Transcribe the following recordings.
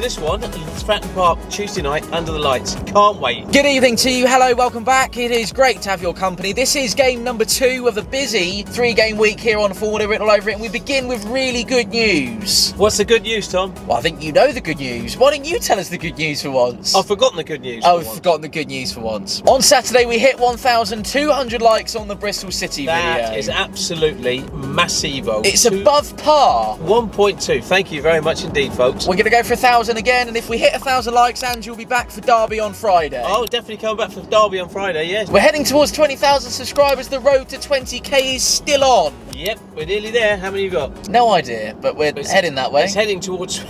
this one. Stratton Park, Tuesday night, under the lights. Can't wait. Good evening to you. Hello, welcome back. It is great to have your company. This is game number 2 of the busy 3-game week here on Fournilwrittenalloverit, and we begin with really good news. What's the good news, Tom? Well, I think you know the good news. Why don't you tell us the good news for once? I've forgotten the good news. Oh, we've forgotten the good news for once. On Saturday, we hit 1,200 likes on the Bristol City video. That is absolutely massivo. It's above par. 1.2. Thank you very much indeed, folks. We're going to go for 1,000 again, and if we hit 1,000 likes, Andrew will be back for Derby on Friday. Oh, definitely coming back for Derby on Friday, yes. We're heading towards 20,000 subscribers. The road to 20k is still on. Yep, we're nearly there. How many you got? No idea, but we're heading that way. It's heading towards...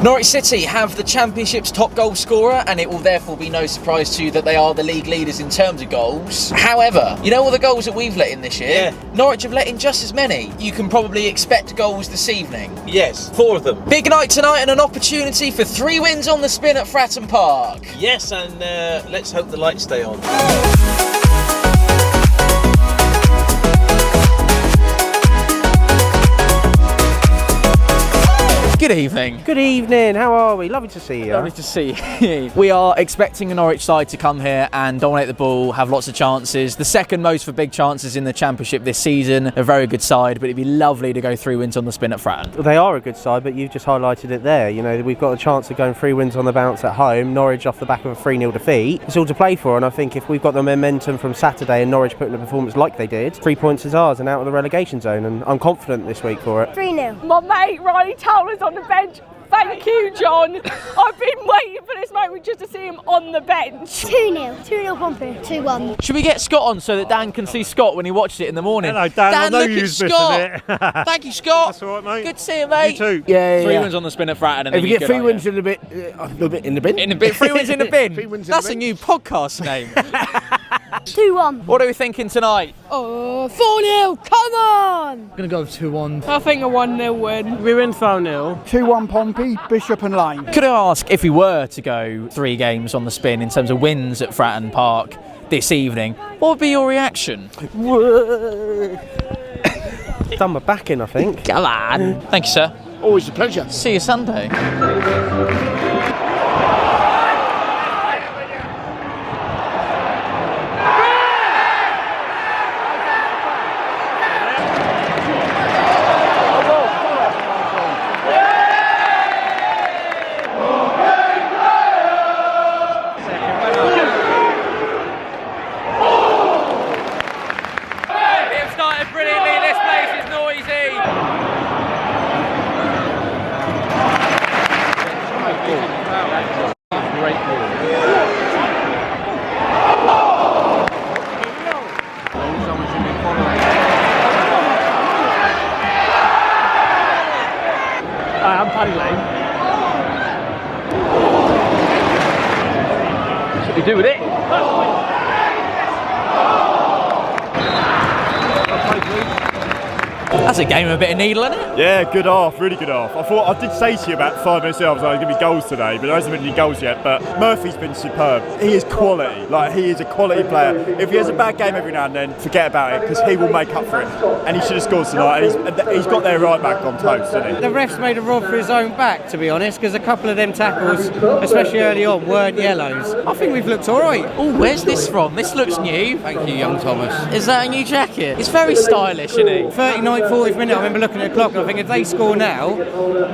Norwich City have the Championship's top goal scorer, and it will therefore be no surprise to you that they are the league leaders in terms of goals. However, you know all the goals that we've let in this year? Yeah. Norwich have let in just as many. You can probably expect goals this evening. Yes, 4 of them. Big night tonight and an opportunity for 3 wins on the spin at Fratton Park. Yes, and let's hope the lights stay on. Good evening. Good evening, how are we? Lovely to see you. Lovely to see you. We are expecting a Norwich side to come here and dominate the ball, have lots of chances. The second most for big chances in the Championship this season. A very good side, but it'd be lovely to go 3 wins on the spin at Fratton. They are a good side, but you've just highlighted it there. You know, we've got a chance of going 3 wins on the bounce at home. Norwich off the back of a 3-0 defeat. It's all to play for, and I think if we've got the momentum from Saturday and Norwich putting a performance like they did, 3 points is ours and out of the relegation zone, and I'm confident this week for it. 3-0. My mate Riley Towler's on the bench. Thank you, John. I've been waiting for this moment just to see him on the bench. 2-0. 2-0 Pompey. 2-1. Should we get Scott on so that Dan can see Scott when he watched it in the morning? Hello, Dan. I know look you at was Scott. missing it. Thank you, Scott. That's all right, mate. Good to see you, mate. You too. Yeah, 3 wins on the spin at Fratton. And if you get 3 wins in the bin, in the bin. In the bin. 3 wins in the bin. 3 wins in That's the bin. a new podcast name. 2-1. What are we thinking tonight? Oh, 4-0. Come on. I'm going to go 2-1. I think a 1-0 win. We win 4-0. 2-1 Pompey, Bishop and Lane. Could I ask, if we were to go 3 games on the spin in terms of wins at Fratton Park this evening, what would be your reaction? Done my back in, I think. Come on. Thank you, sir. Always a pleasure. See you Sunday. I'm Paddy Lane. What do you do with it? That's a game of a bit of needle, isn't it? Yeah, good half, really good half. I did say to you about 5 minutes ago, I was like, there's going to be goals today, but there hasn't been any goals yet. But Murphy's been superb. He is quality. Like, he is a quality player. If he has a bad game every now and then, forget about it, because he will make up for it. And he should have scored tonight. And he's got their right back on toast, hasn't he? The ref's made a rod for his own back, to be honest, because a couple of them tackles, especially early on, weren't yellows. I think we've looked all right. Oh, where's this from? This looks new. Thank you, young Thomas. Is that a new jacket? It's very stylish, isn't it? 39th, 40th minute, I remember looking at the clock and I think if they score now,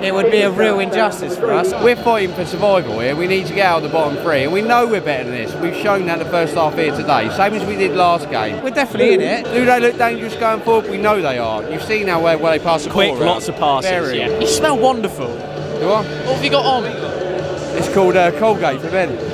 it would be a real injustice for us. We're fighting for survival here. We need to get out of the bottom 3, and we know we're better than this. We've shown that the first half here today, same as we did last game. We're definitely in it. Do they look dangerous going forward? We know they are. You've seen how well they pass the Quick, ball around. lots of passes. Very. Yeah. You smell wonderful. Do I? What have you got on? It's called Colgate for men.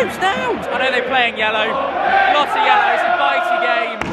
I know they're playing yellow. Lots of yellow. It's a bitey game.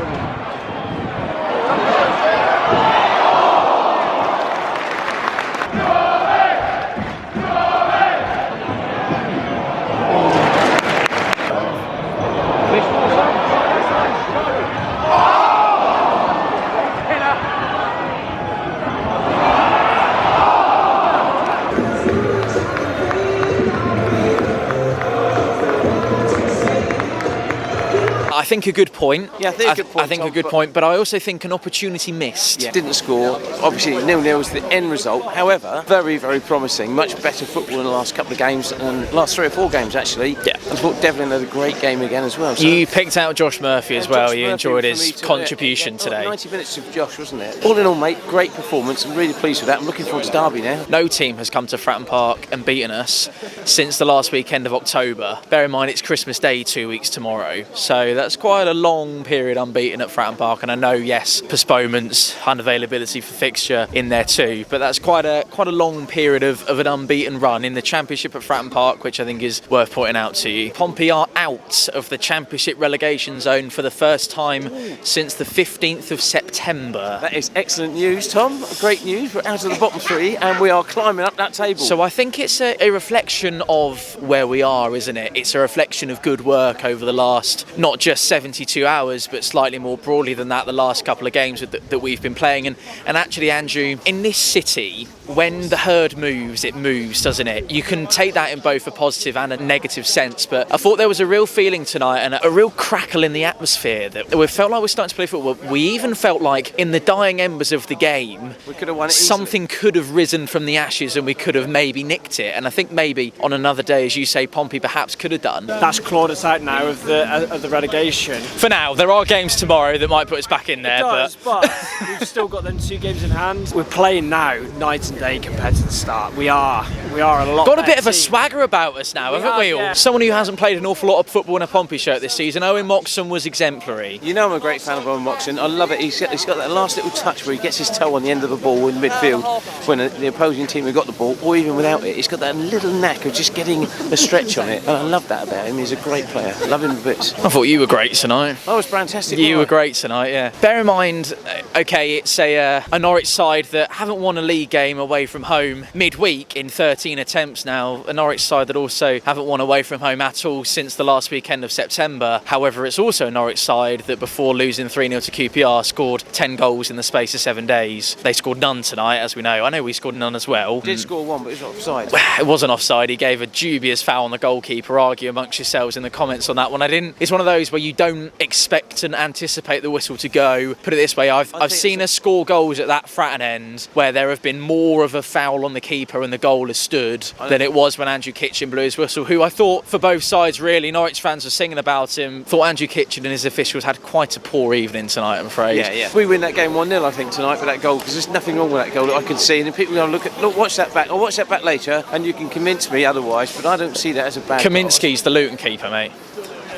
I think a good point. Yeah, I think a good point, I think Tom, a good but- point, but I also think an opportunity missed. Yeah. Didn't score. Obviously, 0-0 is the end result. However, very, very promising. Much better football in the last couple of games and last 3 or 4 games actually. Yeah. I thought Devlin had a great game again as well. So You picked out Josh Murphy as well. Josh You Murphy enjoyed for his me to- contribution yeah, today. 90 minutes of Josh, wasn't it? All in all, mate, great performance. I'm really pleased with that. I'm looking forward to Derby now. No team has come to Fratton Park and beaten us since the last weekend of October. Bear in mind it's Christmas Day 2 weeks tomorrow, so that's quite a long period unbeaten at Fratton Park. And I know, yes, postponements, unavailability for fixture in there too, but that's quite a long period of an unbeaten run in the Championship at Fratton Park, which I think is worth pointing out to you. Pompey are out of the Championship relegation zone for the first time since the 15th of September. That is excellent news, Tom. Great news. We're out of the bottom 3 and we are climbing up that table. So I think it's a reflection of where we are, isn't it? It's a reflection of good work over the last, not just 72 hours, but slightly more broadly than that, the last couple of games that we've been playing. And actually, Andrew, in this city, when the herd moves, it moves, doesn't it? You can take that in both a positive and a negative sense, but I thought there was a real feeling tonight and a real crackle in the atmosphere that we felt like we're starting to play football. We even felt like in the dying embers of the game, we could have won it something easily. could have risen from the ashes and we could have maybe nicked it. And I think maybe on another day, as you say, Pompey perhaps could have done. That's clawed us out now of the relegation. For now, there are games tomorrow that might put us back in there, It does, but we've still got them 2 games in hand. We're playing now night and day compared to the start. We are a lot. got a bit better of a team. swagger about us now, haven't have, we all? yeah. Someone who hasn't played an awful lot of football in a Pompey shirt this season, Owen Moxon, was exemplary. You know I'm a great fan of Owen Moxon. I love it. He's got that last little touch where he gets his toe on the end of the ball in midfield when the opposing team have got the ball, or even without it. He's got that little knack of just getting a stretch on it. And I love that about him. He's a great player. Love him a bit. I thought you were great tonight. I was fantastic. You were wasn't I? great tonight, yeah. Bear in mind, okay, it's a Norwich side that haven't won a league game away from home midweek in 13 attempts now. A Norwich side that also haven't won away from home at all since the last weekend of September. However, it's also a Norwich side that before losing 3-0 to QPR scored 10 goals in the space of 7 days. They scored none tonight, as we know. I know we scored none as well. Did score one, but it was offside. It wasn't offside. He gave a dubious foul on the goalkeeper. Argue amongst yourselves in the comments on that one. It's one of those where you don't expect and anticipate the whistle to go. Put it this way, I've seen us score goals at that Fratton end where there have been more of a foul on the keeper and the goal has stood than it was when Andrew Kitchen blew his whistle, who I thought for both sides really, Norwich fans were singing about him. Thought Andrew Kitchen and his officials had quite a poor evening tonight, I'm afraid. Yeah. We win that game 1-0, I think, tonight with that goal, because there's nothing wrong with that goal that I can see. And if people are going to look, watch that back. I'll watch that back later, and you can convince me otherwise. But I don't see that as a bad. Kaminsky's the Luton keeper, mate.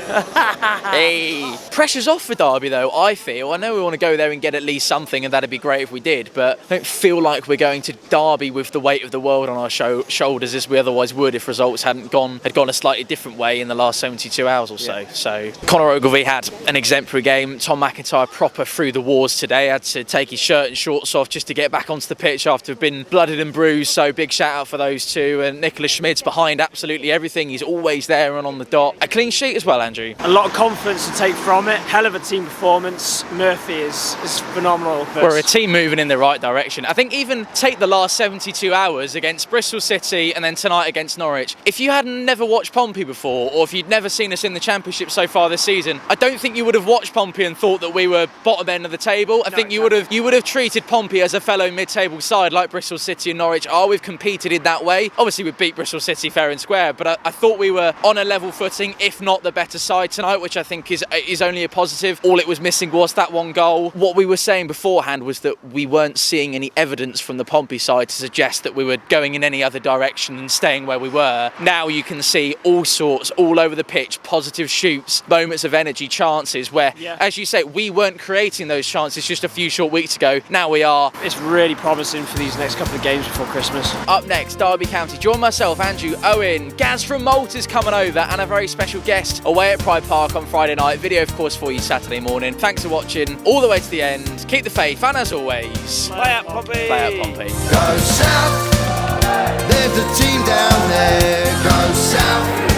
Hey. Pressure's off for Derby though, I feel. I know we want to go there and get at least something, and that'd be great if we did, but I don't feel like we're going to Derby with the weight of the world on our shoulders as we otherwise would if results had gone a slightly different way in the last 72 hours or so. Yeah. So Conor Ogilvie had an exemplary game. Tom McIntyre proper through the wars today, had to take his shirt and shorts off just to get back onto the pitch after have been blooded and bruised, so big shout out for those two. And Nicholas Schmid's behind absolutely everything. He's always there and on the dot. A clean sheet as well, Andrew. A lot of confidence to take from it. Hell of a team performance. Murphy is phenomenal. We're a team moving in the right direction. I think even take the last 72 hours against Bristol City and then tonight against Norwich. If you hadn't never watched Pompey before, or if you'd never seen us in the Championship so far this season, I don't think you would have watched Pompey and thought that we were bottom end of the table. I think you would have treated Pompey as a fellow mid-table side like Bristol City and Norwich. We've competed in that way. Obviously we beat Bristol City fair and square, but I thought we were on a level footing, if not the better side tonight, which I think is only a positive. All it was missing was that one goal. What we were saying beforehand was that we weren't seeing any evidence from the Pompey side to suggest that we were going in any other direction than staying where we were. Now you can see all sorts, all over the pitch, positive shoots, moments of energy, chances where, as you say, we weren't creating those chances just a few short weeks ago. Now we are. It's really promising for these next couple of games before Christmas. Up next, Derby County. Join myself, Andrew, Owen, Gaz from Malta's coming over, and a very special guest away at Pride Park on Friday night. Video, of course, for you Saturday morning. Thanks for watching all the way to the end. Keep the faith, and as always, Play out Pompey! Play out Pompey. Go south, there's a team down there. Go south.